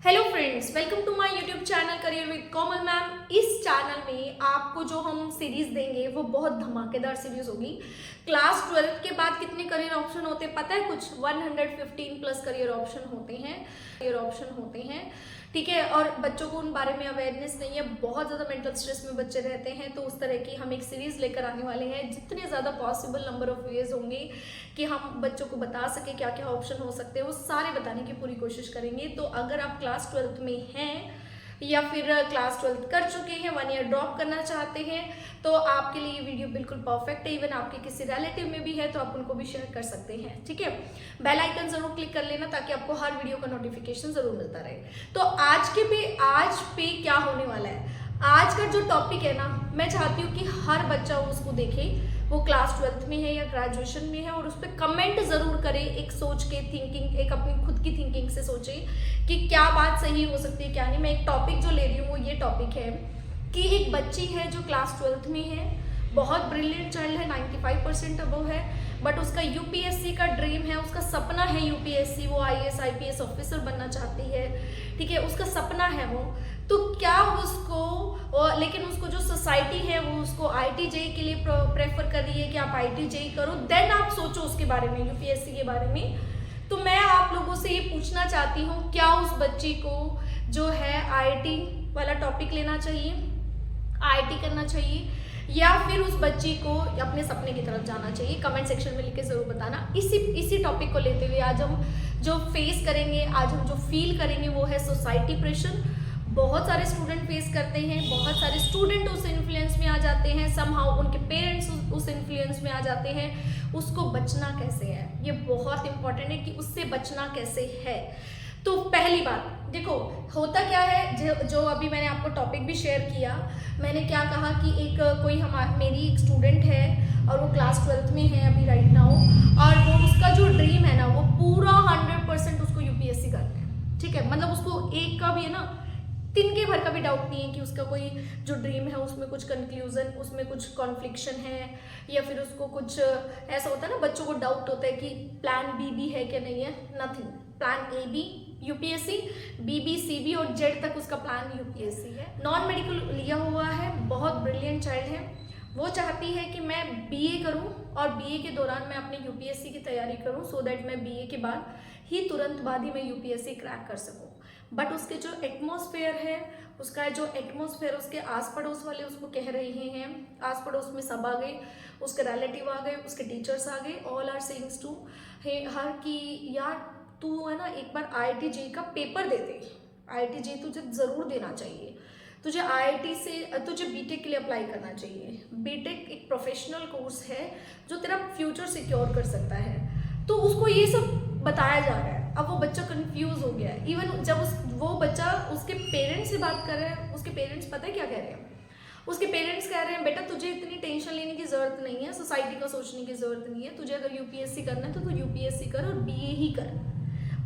Hello friends, welcome to my YouTube channel career with Komal ma'am. इस channel में आपको जो हम सीरीज देंगे वो बहुत धमाकेदार सीरीज होगी। क्लास 12 के बाद कितने करियर ऑप्शन होते हैं पता है? कुछ 115 प्लस करियर ऑप्शन होते हैं। ठीक है, और बच्चों को उन बारे में अवेयरनेस नहीं है, बहुत ज़्यादा मेंटल स्ट्रेस में बच्चे रहते हैं। तो उस तरह की हम एक सीरीज़ लेकर आने वाले हैं। जितने ज़्यादा पॉसिबल नंबर ऑफ वेज होंगे कि हम बच्चों को बता सके क्या क्या ऑप्शन हो सकते हैं, वो सारे बताने की पूरी कोशिश करेंगे। तो अगर आप क्लास 12 में हैं या फिर क्लास 12 कर चुके हैं, 1 ईयर ड्रॉप करना चाहते हैं, तो आपके लिए ये वीडियो बिल्कुल परफेक्ट है। इवन आपके किसी रिलेटिव में भी है तो आप उनको भी शेयर कर सकते हैं। ठीक है, बेल आइकन जरूर क्लिक कर लेना ताकि आपको हर वीडियो का नोटिफिकेशन जरूर मिलता रहे। तो आज पे क्या होने वाला है, आज का जो टॉपिक है ना, मैं चाहती हूँ कि हर बच्चा उसको देखे, वो क्लास 12 में है या ग्रेजुएशन में है, और उस पर कमेंट जरूर करे, एक सोच के थिंकिंग, एक अपनी खुद की थिंकिंग से सोचे कि क्या बात सही हो सकती है क्या नहीं। मैं एक टॉपिक जो ले रही हूँ वो ये टॉपिक है कि एक बच्ची है जो क्लास 12 में है, बहुत ब्रिलियंट चाइल्ड है, 95% अबव है, बट उसका यूपीएससी का ड्रीम है, उसका सपना है यूपीएससी, वो आईएएस आईपीएस ऑफिसर बनना चाहती है। ठीक है, उसका सपना है वो। तो क्या उसको, लेकिन उसको जो सोसाइटी है वो उसको आईटी जेई के लिए प्रेफर कर रही है कि आप आईटी जेई करो, देन आप सोचो उसके बारे में, यूपीएससी के बारे में। तो मैं आप लोगों से ये पूछना चाहती हूँ, क्या उस बच्ची को जो है आईटी वाला टॉपिक लेना चाहिए, आईटी करना चाहिए, या फिर उस बच्ची को अपने सपने की तरफ जाना चाहिए? कमेंट सेक्शन में लिख के जरूर बताना। इसी टॉपिक को लेते हुए आज हम जो फेस करेंगे, आज हम जो फील करेंगे वो है सोसाइटी प्रेशर। बहुत सारे स्टूडेंट फेस करते हैं, बहुत सारे स्टूडेंट उस इन्फ्लुएंस में आ जाते हैं, समहाउ उनके पेरेंट्स उस इन्फ्लुएंस में आ जाते हैं। उसको बचना कैसे है, ये बहुत इंपॉर्टेंट है कि उससे बचना कैसे है। तो पहली बात देखो, होता क्या है, जो अभी मैंने आपको टॉपिक भी शेयर किया, मैंने क्या कहा कि एक कोई मेरी एक स्टूडेंट है और वो क्लास 12 में है अभी राइट नाउ, और वो उसका जो ड्रीम है ना, वो पूरा 100% उसको यूपीएससी करना है। ठीक है, मतलब उसको एक का भी है ना, तिनके भर का भी डाउट नहीं है कि उसका कोई जो ड्रीम है उसमें कुछ कंक्लूजन, उसमें कुछ कॉन्फ्लिक्शन है, या फिर उसको कुछ ऐसा होता है ना, बच्चों को डाउट होता है कि प्लान बी भी है क्या नहीं है। Nothing, plan A B UPSC, B B C B और जेड तक उसका प्लान यूपीएससी है। नॉन मेडिकल लिया हुआ है, बहुत ब्रिलियंट चाइल्ड है। वो चाहती है कि मैं बीए करूं और बीए के दौरान मैं अपने यूपीएससी की तैयारी करूं, सो दैट मैं बीए के बाद ही तुरंत बाद ही मैं यूपीएससी क्रैक कर सकूं। बट उसके जो एटमॉस्फेयर है, उसके आस पड़ोस वाले उसको कह रहे हैं, आस पड़ोस में सब आ गए, उसके रिलेटिव आ गए, उसके टीचर्स आ गए, all are sayings to her की यार तू है ना एक बार आईआईटी जेईई का पेपर दे दे, आईआईटी जेईई तुझे ज़रूर देना चाहिए, तुझे आईआईटी से तुझे बीटेक के लिए अप्लाई करना चाहिए। बीटेक एक प्रोफेशनल कोर्स है जो तेरा फ्यूचर सिक्योर कर सकता है। तो उसको ये सब बताया जा रहा है। अब वो बच्चा कंफ्यूज हो गया है। इवन जब वो बच्चा उसके पेरेंट्स से बात कर रहा है, उसके पेरेंट्स पता है क्या कह रहे हैं? उसके पेरेंट्स कह रहे हैं बेटा तुझे इतनी टेंशन लेने की ज़रूरत नहीं है, सोसाइटी का सोचने की ज़रूरत नहीं है, तुझे अगर यूपीएससी करना है तो तू यूपीएससी कर और बीए ही कर।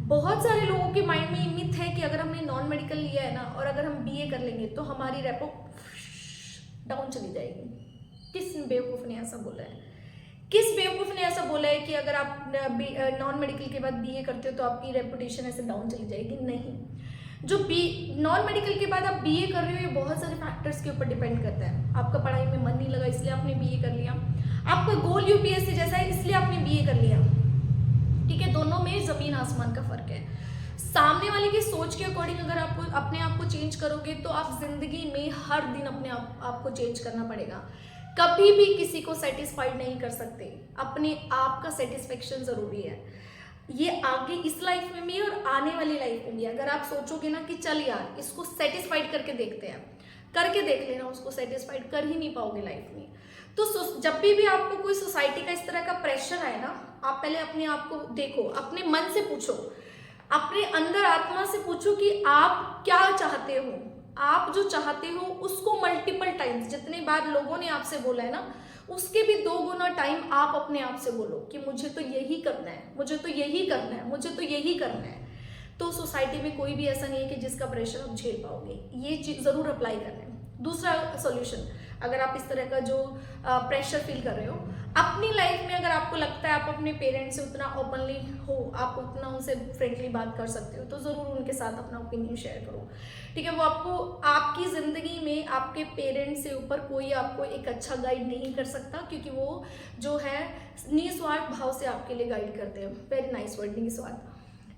बहुत सारे लोगों के माइंड में ये मिथ है कि अगर हमने नॉन मेडिकल लिया है ना और अगर हम बीए कर लेंगे तो हमारी रेपो डाउन चली जाएगी। किस बेवकूफ़ ने ऐसा बोला है? किस बेवकूफ़ ने ऐसा बोला है कि अगर आप नॉन मेडिकल के बाद बीए करते हो तो आपकी रेपुटेशन ऐसे डाउन चली जाएगी? नहीं। जो नॉन मेडिकल के बाद आप बीए कर रहे हो, ये बहुत सारे फैक्टर्स के ऊपर डिपेंड करता है। आपका पढ़ाई में मन नहीं लगा इसलिए आपने बीए कर लिया, आपका गोल यूपीएससी जैसा है इसलिए आपने बीए कर लिया। ठीक है, दोनों में ज़मीन आसमान का फ़र्क है। सामने वाले की सोच के अकॉर्डिंग अगर आप अपने आप को चेंज करोगे तो आप जिंदगी में हर दिन अपने आप को चेंज करना पड़ेगा। कभी भी किसी को सेटिस्फाइड नहीं कर सकते, अपने आप का सेटिस्फेक्शन ज़रूरी है। ये आगे इस लाइफ में भी और आने वाली लाइफ में भी। अगर आप सोचोगे ना कि चल यार इसको सेटिस्फाइड करके देखते हैं, करके देख लेना, उसको सेटिस्फाइड कर ही नहीं पाओगे लाइफ में। तो जब भी आपको कोई सोसाइटी का इस तरह का प्रेशर आए ना, आप पहले अपने आप को देखो, अपने मन से पूछो, अपने अंदर आत्मा से पूछो कि आप क्या चाहते हो। आप जो चाहते हो उसको मल्टीपल टाइम्स, जितने बार लोगों ने आपसे बोला है ना, उसके भी 2 गुना टाइम आप अपने आप से बोलो कि मुझे तो यही करना है, मुझे तो यही करना है, मुझे तो यही करना है। तो सोसाइटी में कोई भी ऐसा नहीं है कि जिसका प्रेशर आप झेल पाओगे। ये चीज़ ज़रूर अप्लाई करना है। दूसरा सॉल्यूशन, अगर आप इस तरह का जो प्रेशर फील कर रहे हो अपनी लाइफ में, अगर आपको लगता है आप अपने पेरेंट्स से उतना ओपनली हो, आप उतना उनसे फ्रेंकली बात कर सकते हो, तो ज़रूर उनके साथ अपना ओपिनियन शेयर करो, ठीक है। वो आपको आपकी ज़िंदगी में आपके पेरेंट्स से ऊपर कोई आपको एक अच्छा गाइड नहीं कर सकता, क्योंकि वो जो है निस्वार्थ भाव से आपके लिए गाइड करते हैं। वेरी नाइस वर्ड, निस्वार्थ,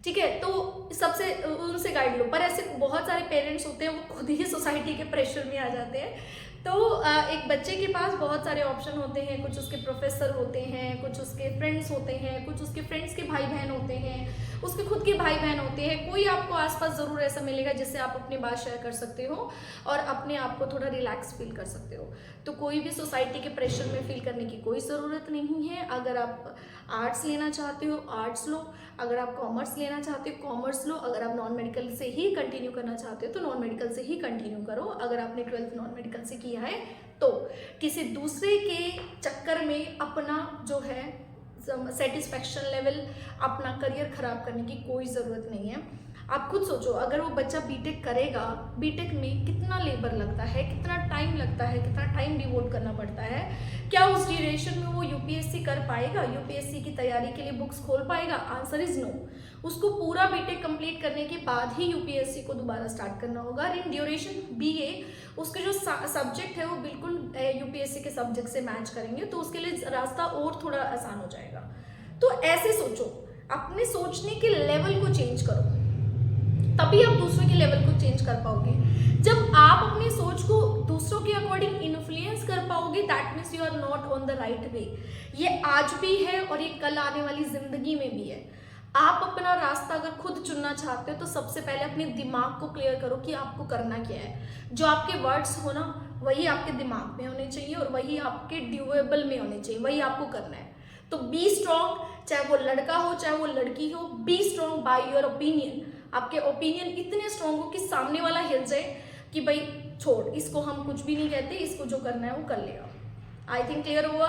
ठीक है। तो सबसे उनसे गाइड लो। पर ऐसे बहुत सारे पेरेंट्स होते हैं वो खुद ही सोसाइटी के प्रेशर में आ जाते हैं। तो एक बच्चे के पास बहुत सारे ऑप्शन होते हैं, कुछ उसके प्रोफेसर होते हैं, कुछ उसके फ्रेंड्स होते हैं, कुछ उसके फ्रेंड्स के भाई बहन होते हैं, उसके खुद के भाई बहन होते हैं। कोई आपको आसपास ज़रूर ऐसा मिलेगा जिससे आप अपनी बात शेयर कर सकते हो और अपने आप को थोड़ा रिलैक्स फील कर सकते हो। तो कोई भी सोसाइटी के प्रेशर में फील करने की कोई ज़रूरत नहीं है। अगर आप आर्ट्स लेना चाहते हो आर्ट्स लो, अगर आप कॉमर्स लेना चाहते हो कॉमर्स लो, अगर आप नॉन मेडिकल से ही कंटिन्यू करना चाहते हो तो नॉन मेडिकल से ही कंटिन्यू करो। अगर आपने 12th नॉन मेडिकल से किया है तो किसी दूसरे के चक्कर में अपना जो है सेटिस्फैक्शन लेवल, अपना करियर खराब करने की कोई ज़रूरत नहीं है। आप खुद सोचो, अगर वो बच्चा बीटेक करेगा, बीटेक में कितना लेबर लगता है, कितना टाइम लगता है, कितना टाइम डिवोट करना पड़ता है, क्या उस ड्यूरेशन में वो यूपीएससी कर पाएगा, यूपीएससी की तैयारी के लिए बुक्स खोल पाएगा? Answer is no. उसको पूरा बीटेक कंप्लीट करने के बाद ही यूपीएससी को दोबारा स्टार्ट करना होगा। इन ड्यूरेशन बीए उसके जो सब्जेक्ट है वो बिल्कुल यूपीएससी के सब्जेक्ट से मैच करेंगे, तो उसके लिए रास्ता और थोड़ा आसान हो जाएगा। तो ऐसे सोचो, अपने सोचने के लेवल को चेंज करो, तभी आप दूसरों के लेवल को चेंज कर पाओगे। जब आप अपनी सोच को दूसरों के अकॉर्डिंग इन्फ्लुएंस कर पाओगे, that means you are not on the right way. ये आज भी है और ये कल आने वाली जिंदगी में भी है। आप अपना रास्ता अगर खुद चुनना चाहते हो तो सबसे पहले अपने दिमाग को क्लियर करो कि आपको करना क्या है। जो आपके वर्ड्स हो ना, वही आपके दिमाग में होने चाहिए और वही आपके ड्यूएबल में होने चाहिए, वही आपको करना है। तो बी स्ट्रॉन्ग, चाहे वो लड़का हो चाहे वो लड़की हो, be strong by your opinion. आपके ओपिनियन इतने स्ट्रॉन्ग हो कि सामने वाला हिल जाए कि भाई छोड़, इसको हम कुछ भी नहीं कहते, इसको जो करना है वो कर लेगा। आई थिंक क्लियर हुआ।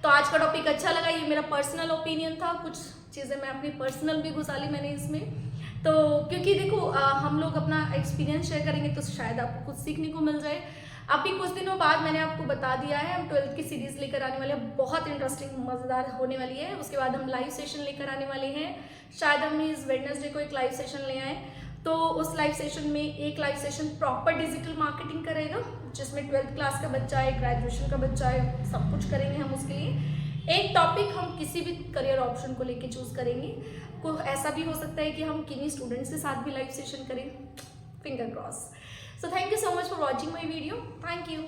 तो आज का टॉपिक अच्छा लगा, ये मेरा पर्सनल ओपिनियन था, कुछ चीज़ें मैं अपनी पर्सनल भी घुसा ली मैंने इसमें। तो क्योंकि देखो हम लोग अपना एक्सपीरियंस शेयर करेंगे तो शायद आपको कुछ सीखने को मिल जाए। अभी कुछ दिनों बाद मैंने आपको बता दिया है हम 12th की सीरीज लेकर आने वाले हैं, बहुत इंटरेस्टिंग मज़ेदार होने वाली है। उसके बाद हम लाइव सेशन लेकर आने वाले हैं, शायद हम इस वेडनेसडे को एक लाइव सेशन ले आए। तो उस लाइव सेशन में एक live session proper digital marketing करेगा, जिसमें 12th क्लास का बच्चा है, ग्रेजुएशन का बच्चा है, सब कुछ करेंगे हम उसके लिए। एक टॉपिक हम किसी भी करियर ऑप्शन को लेके चूज करेंगे। को ऐसा भी हो सकता है कि हम किन्हीं स्टूडेंट्स के साथ भी लाइव सेशन करें, finger cross. So thank you so much for watching my video. Thank you.